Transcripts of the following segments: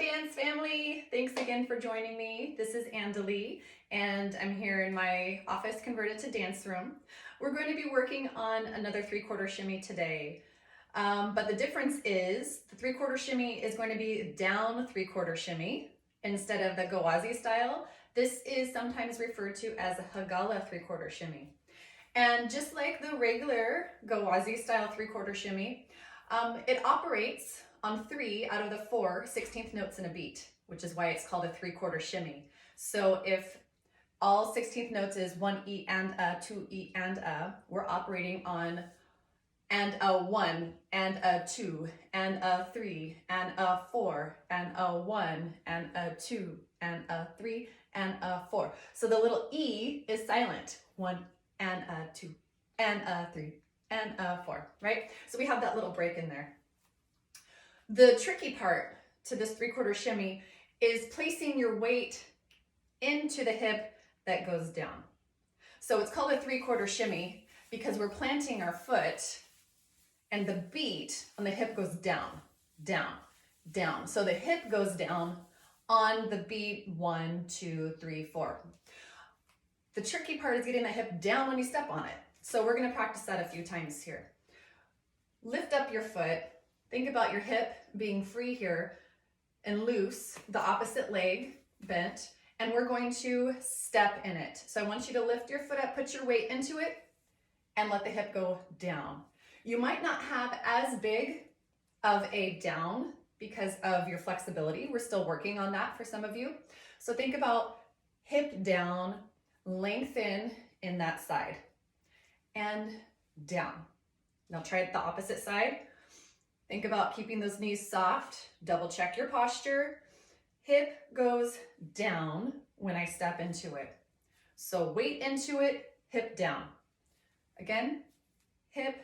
dance family. Thanks again for joining me. This is Andalee and I'm here in my office converted to dance room. We're going to be working on another 3/4 shimmy today. But the difference is the 3/4 shimmy is going to be down 3/4 shimmy instead of the Gawazi style. This is sometimes referred to as a Hagalla 3/4 shimmy. And just like the regular Gawazi style 3/4 shimmy, it operates on 3 out of the 4 16th notes in a beat, which is why it's called a 3/4 shimmy. So if all 16th notes is 1 E and a, 2 E and a, we're operating on and a 1 and a 2 and a 3 and a 4 and a 1 and a 2 and a 3 and a 4. So the little E is silent. 1 and a 2 and a 3 and a 4, right? So we have that little break in there. The tricky part to this 3/4 shimmy is placing your weight into the hip that goes down. So it's called a 3/4 shimmy because we're planting our foot and the beat on the hip goes down, down, down. So the hip goes down on the beat 1, 2, 3, 4. The tricky part is getting the hip down when you step on it. So we're going to practice that a few times here. Lift up your foot. Think about your hip being free here and loose, the opposite leg bent, and we're going to step in it. So I want you to lift your foot up, put your weight into it, and let the hip go down. You might not have as big of a down because of your flexibility. We're still working on that for some of you. So think about hip down, lengthen in that side, and down. Now try it the opposite side. Think about keeping those knees soft. Double check your posture. Hip goes down when I step into it. So weight into it, hip down. Again, hip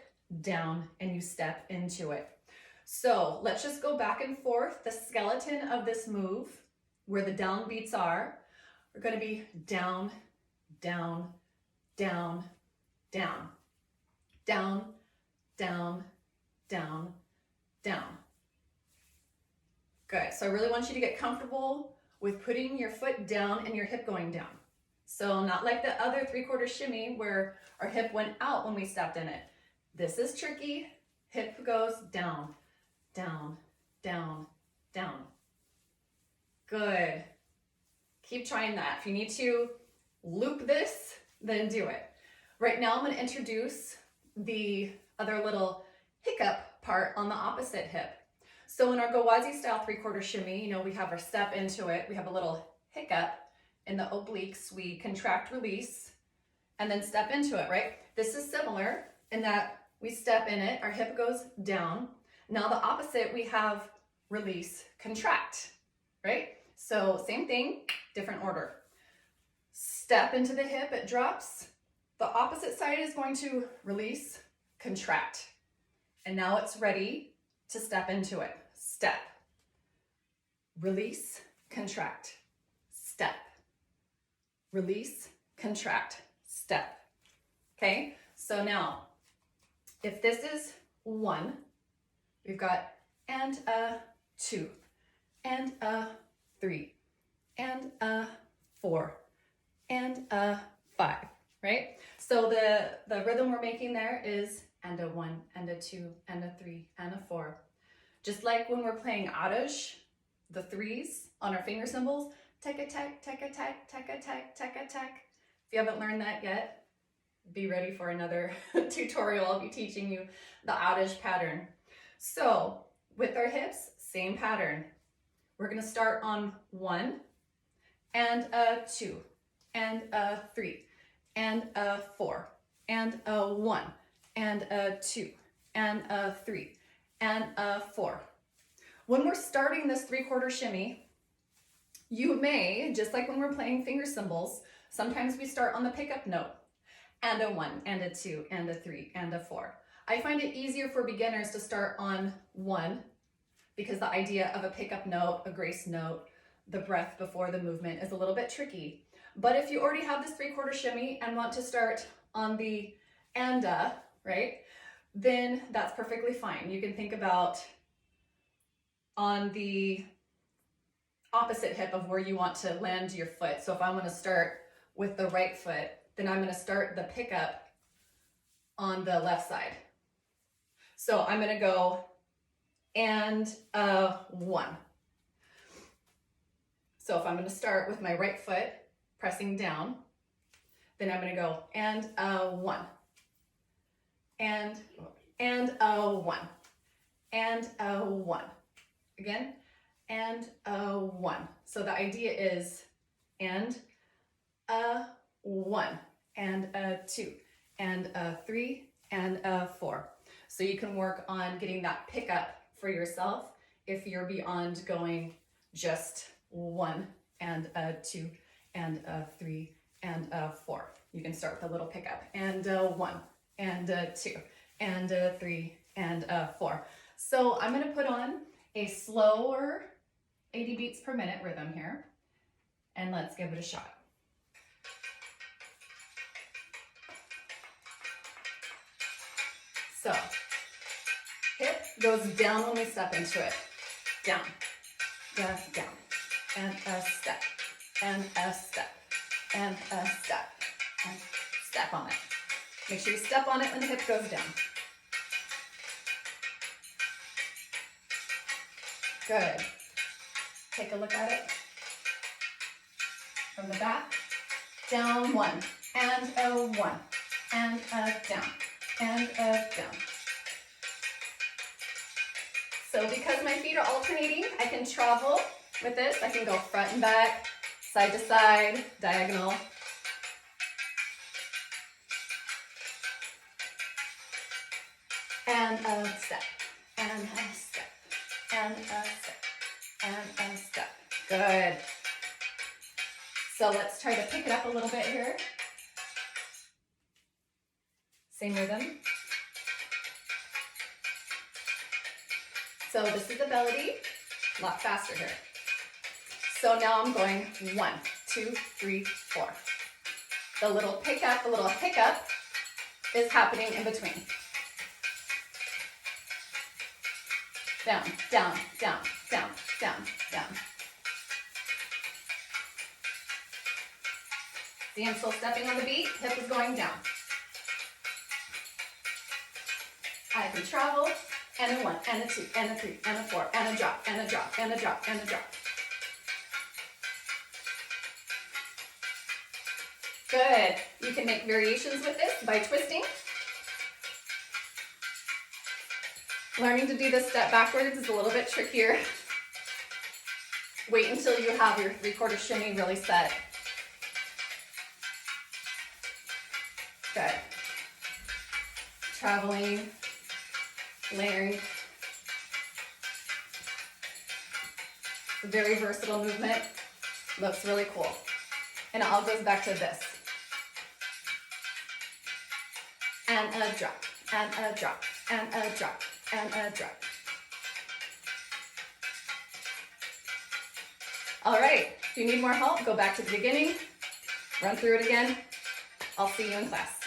down, and you step into it. So let's just go back and forth. The skeleton of this move, where the down beats are going to be down, down, down, down, down, down, down, down. Good. So I really want you to get comfortable with putting your foot down and your hip going down. So not like the other 3/4 shimmy where our hip went out when we stepped in it. This is tricky. Hip goes down, down, down, down. Good. Keep trying that. If you need to loop this, then do it. Right now I'm going to introduce the other little hiccup part on the opposite hip. So in our Gawazi style 3/4 shimmy, we have our step into it. We have a little hiccup in the obliques. We contract, release, and then step into it, right? This is similar in that we step in it, our hip goes down. Now the opposite, we have release, contract, right? So same thing, different order. Step into the hip, it drops. The opposite side is going to release, contract. And now it's ready to step into it. Step, release, contract, step, release, contract, step. Okay, so now if this is 1, we've got and a 2, and a 3, and a 4, and a 5, right? So the rhythm we're making there is and a 1, and a 2, and a 3, and a 4. Just like when we're playing adage, the 3s on our finger cymbals, tek-a-tek, tek-a-tek, tek-a-tek, tek-a-tek. If you haven't learned that yet, be ready for another tutorial. I'll be teaching you the adage pattern. So with our hips, same pattern. We're going to start on 1, and a 2, and a 3, and a 4, and a 1, and a 2, and a 3, and a 4. When we're starting this 3/4 shimmy, you may, just like when we're playing finger cymbals, sometimes we start on the pickup note, and a 1, and a 2, and a 3, and a 4. I find it easier for beginners to start on 1 because the idea of a pickup note, a grace note, the breath before the movement is a little bit tricky. But if you already have this 3/4 shimmy and want to start on the anda, right, then that's perfectly fine. You can think about on the opposite hip of where you want to land your foot. So if I'm gonna start with the right foot, then I'm gonna start the pickup on the left side. So I'm gonna go and 1. So if I'm gonna start with my right foot pressing down, then I'm gonna go and 1, and 1, and 1. Again, and 1. So the idea is and 1, and 2, and 3, and 4. So you can work on getting that pickup for yourself if you're beyond going just 1, and 2, and 3, and 4. You can start with a little pickup and 1, and 2, and 3, and 4. So I'm going to put on a slower 80 beats per minute rhythm here, and let's give it a shot. So hip goes down when we step into it. Down, down, down, and a step, and a step, and a step, and step on it. Make sure you step on it when the hip goes down. Good. Take a look at it from the back. Down 1, and a 1, and a down, and a down. So because my feet are alternating, I can travel with this. I can go front and back, side to side, diagonal. And a step, and a step, and a step, and a step. Good. So let's try to pick it up a little bit here. Same rhythm. So this is the melody, a lot faster here. So now I'm going 1, 2, 3, 4. The little pickup, the little hiccup is happening in between. Down, down, down, down, down, down. See, I'm still stepping on the beat, hip is going down. I can travel, and a 1, and a 2, and a 3, and a 4, and a drop, and a drop, and a drop, and a drop. Good. You can make variations with this by twisting. Learning to do this step backwards is a little bit trickier. Wait until you have your 3/4 shimmy really set. Good. Traveling, layering. It's a very versatile movement. Looks really cool. And it all goes back to this. And a drop, and a drop, and a drop, and a drop. All right, if you need more help, go back to the beginning, run through it again. I'll see you in class.